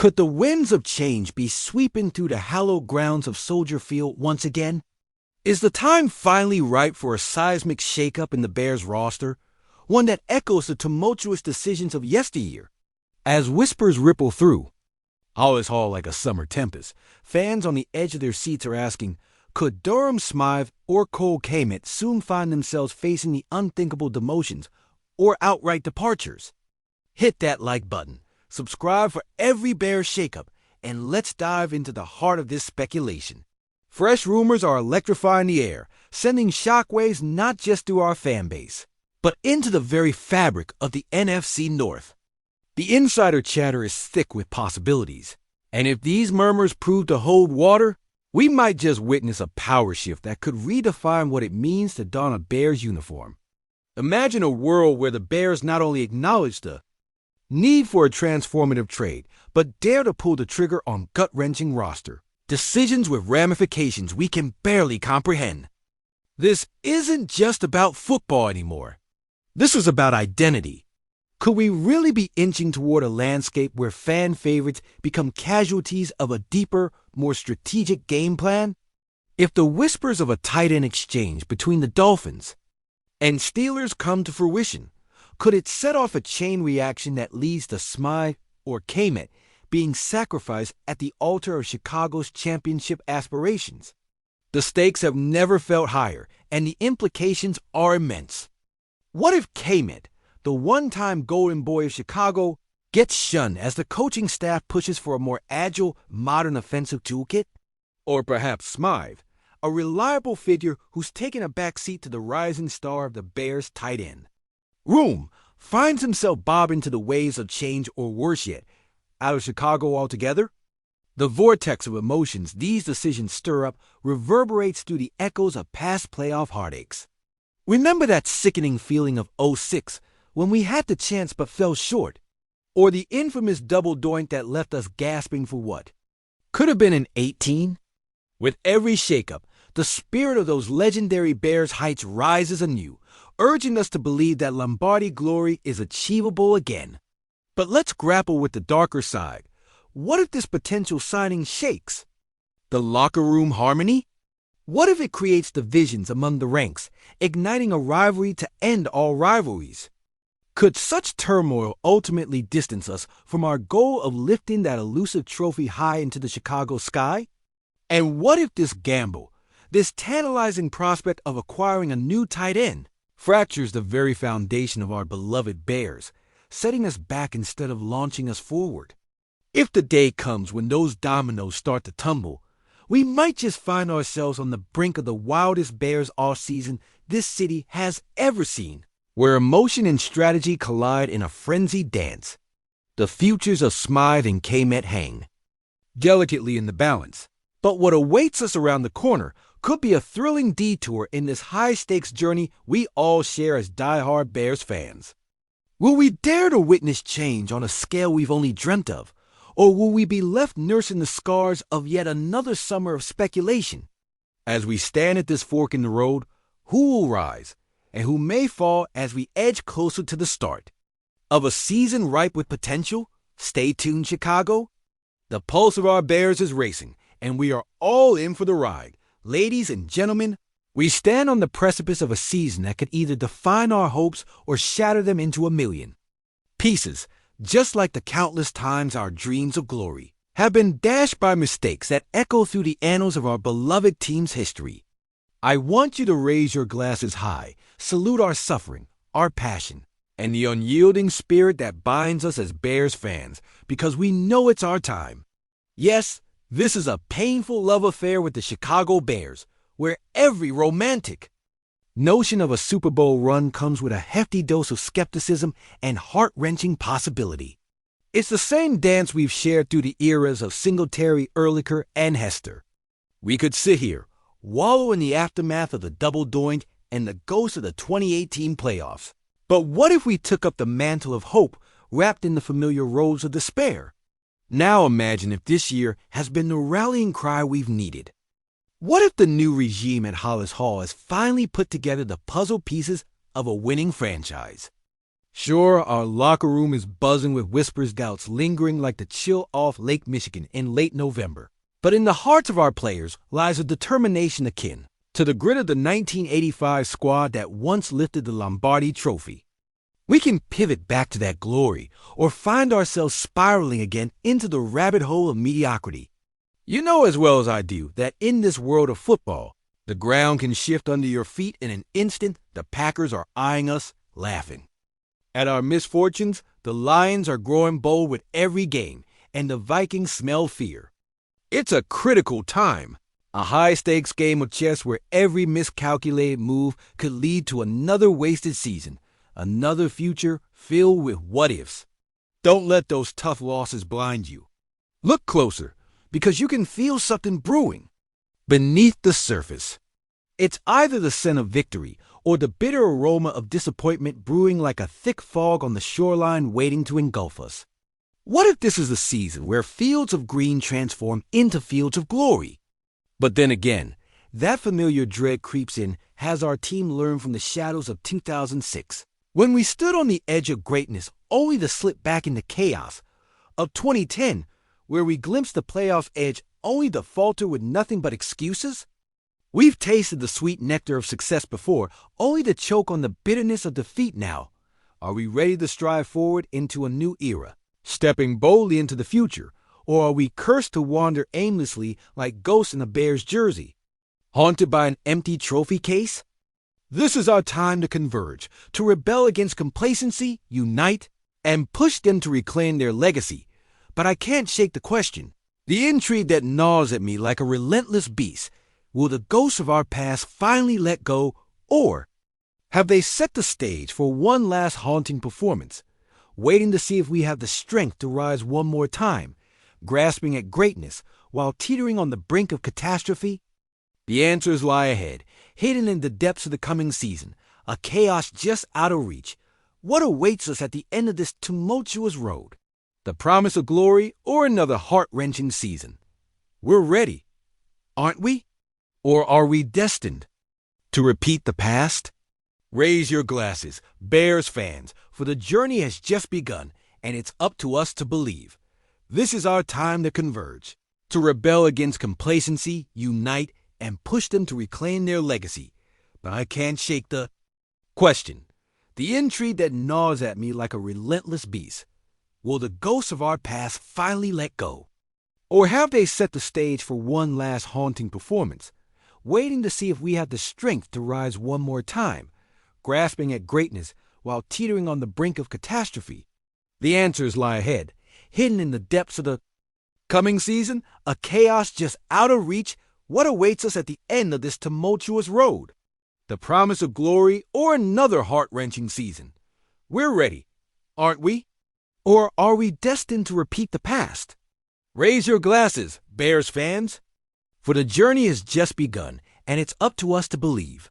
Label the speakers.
Speaker 1: Could the winds of change be sweeping through the hallowed grounds of Soldier Field once again? Is the time finally ripe for a seismic shakeup in the Bears roster, one that echoes the tumultuous decisions of yesteryear? As whispers ripple through, all is all like a summer tempest, fans on the edge of their seats are asking, could Durham Smythe or Cole Kmet soon find themselves facing the unthinkable demotions or outright departures? Hit that like button, subscribe for every Bears shakeup, and let's dive into the heart of this speculation. Fresh rumors are electrifying the air, sending shockwaves not just through our fan base, but into the very fabric of the NFC North. The insider chatter is thick with possibilities, and if these murmurs prove to hold water, we might just witness a power shift that could redefine what it means to don a Bears uniform. Imagine a world where the Bears not only acknowledge the need for a transformative trade, but dare to pull the trigger on gut-wrenching roster decisions with ramifications we can barely comprehend. This isn't just about football anymore. This is about identity. Could we really be inching toward a landscape where fan favorites become casualties of a deeper, more strategic game plan? If the whispers of a tight end exchange between the Dolphins and Steelers come to fruition, could it set off a chain reaction that leads to Smythe or Kmet being sacrificed at the altar of Chicago's championship aspirations? The stakes have never felt higher, and the implications are immense. What if Kmet, the one-time golden boy of Chicago, gets shunned as the coaching staff pushes for a more agile, modern offensive toolkit? Or perhaps Smythe, a reliable figure who's taken a backseat to the rising star of the Bears' tight end room, finds himself bobbing to the waves of change, or worse yet, out of Chicago altogether? The vortex of emotions these decisions stir up reverberates through the echoes of past playoff heartaches. Remember that sickening feeling of '06 when we had the chance but fell short? Or the infamous double doink that left us gasping for what could have been an 18? With every shakeup, the spirit of those legendary Bears heights rises anew, urging us to believe that Lombardi glory is achievable again. But let's grapple with the darker side. What if this potential signing shakes the locker room harmony? What if it creates divisions among the ranks, igniting a rivalry to end all rivalries? Could such turmoil ultimately distance us from our goal of lifting that elusive trophy high into the Chicago sky? And what if this gamble, this tantalizing prospect of acquiring a new tight end, fractures the very foundation of our beloved Bears, setting us back instead of launching us forward? If the day comes when those dominoes start to tumble, we might just find ourselves on the brink of the wildest Bears offseason this city has ever seen, where emotion and strategy collide in a frenzied dance. The futures of Smythe and Kmet hang delicately in the balance, but what awaits us around the corner could be a thrilling detour in this high-stakes journey we all share as die-hard Bears fans. Will we dare to witness change on a scale we've only dreamt of? Or will we be left nursing the scars of yet another summer of speculation? As we stand at this fork in the road, who will rise and who may fall as we edge closer to the start of a season ripe with potential? Stay tuned, Chicago. The pulse of our Bears is racing, and we are all in for the ride. Ladies and gentlemen, we stand on the precipice of a season that could either define our hopes or shatter them into a million pieces. Just like the countless times our dreams of glory have been dashed by mistakes that echo through the annals of our beloved team's history. I want you to raise your glasses high, salute our suffering, our passion, and the unyielding spirit that binds us as Bears fans, because we know it's our time. Yes, this is a painful love affair with the Chicago Bears, where every romantic notion of a Super Bowl run comes with a hefty dose of skepticism and heart-wrenching possibility. It's the same dance we've shared through the eras of Singletary, Ehrlicher, and Hester. We could sit here, wallow in the aftermath of the double doink and the ghost of the 2018 playoffs. But what if we took up the mantle of hope wrapped in the familiar robes of despair? Now imagine if this year has been the rallying cry we've needed. What if the new regime at Hollis Hall has finally put together the puzzle pieces of a winning franchise? Sure, our locker room is buzzing with Whispers Scouts lingering like the chill off Lake Michigan in late November. But in the hearts of our players lies a determination akin to the grit of the 1985 squad that once lifted the Lombardi Trophy. We can pivot back to that glory or find ourselves spiraling again into the rabbit hole of mediocrity. You know as well as I do that in this world of football, the ground can shift under your feet in an instant. The Packers are eyeing us, laughing. At our misfortunes, the Lions are growing bold with every game, and the Vikings smell fear. It's a critical time, a high-stakes game of chess where every miscalculated move could lead to another wasted season, another future filled with what-ifs. Don't let those tough losses blind you. Look closer, because you can feel something brewing beneath the surface. It's either the scent of victory or the bitter aroma of disappointment brewing like a thick fog on the shoreline waiting to engulf us. What if this is the season where fields of green transform into fields of glory? But then again, that familiar dread creeps in as our team learned from the shadows of 2006, when we stood on the edge of greatness only to slip back into chaos, of 2010, where we glimpsed the playoff edge only to falter with nothing but excuses. We've tasted the sweet nectar of success before, only to choke on the bitterness of defeat now. Are we ready to strive forward into a new era, stepping boldly into the future, or are we cursed to wander aimlessly like ghosts in a Bears jersey, haunted by an empty trophy case? This is our time to converge, to rebel against complacency, unite, and push them to reclaim their legacy. But I can't shake the question, the intrigue that gnaws at me like a relentless beast. Will the ghosts of our past finally let go, or have they set the stage for one last haunting performance, waiting to see if we have the strength to rise one more time, grasping at greatness while teetering on the brink of catastrophe? The answers lie ahead, hidden in the depths of the coming season, a chaos just out of reach. What awaits us at the end of this tumultuous road? The promise of glory or another heart-wrenching season? We're ready, aren't we? Or are we destined to repeat the past? Raise your glasses, Bears fans, for the journey has just begun, and it's up to us to believe. This is our time to converge, to rebel against complacency, unite, and push them to reclaim their legacy. But I can't shake the question, the intrigue that gnaws at me like a relentless beast. Will the ghosts of our past finally let go? Or have they set the stage for one last haunting performance, waiting to see if we have the strength to rise one more time, grasping at greatness while teetering on the brink of catastrophe? The answers lie ahead, hidden in the depths of the coming season, a chaos just out of reach. What awaits us at the end of this tumultuous road? The promise of glory or another heart-wrenching season? We're ready, aren't we? Or are we destined to repeat the past? Raise your glasses, Bears fans, for the journey has just begun, and it's up to us to believe.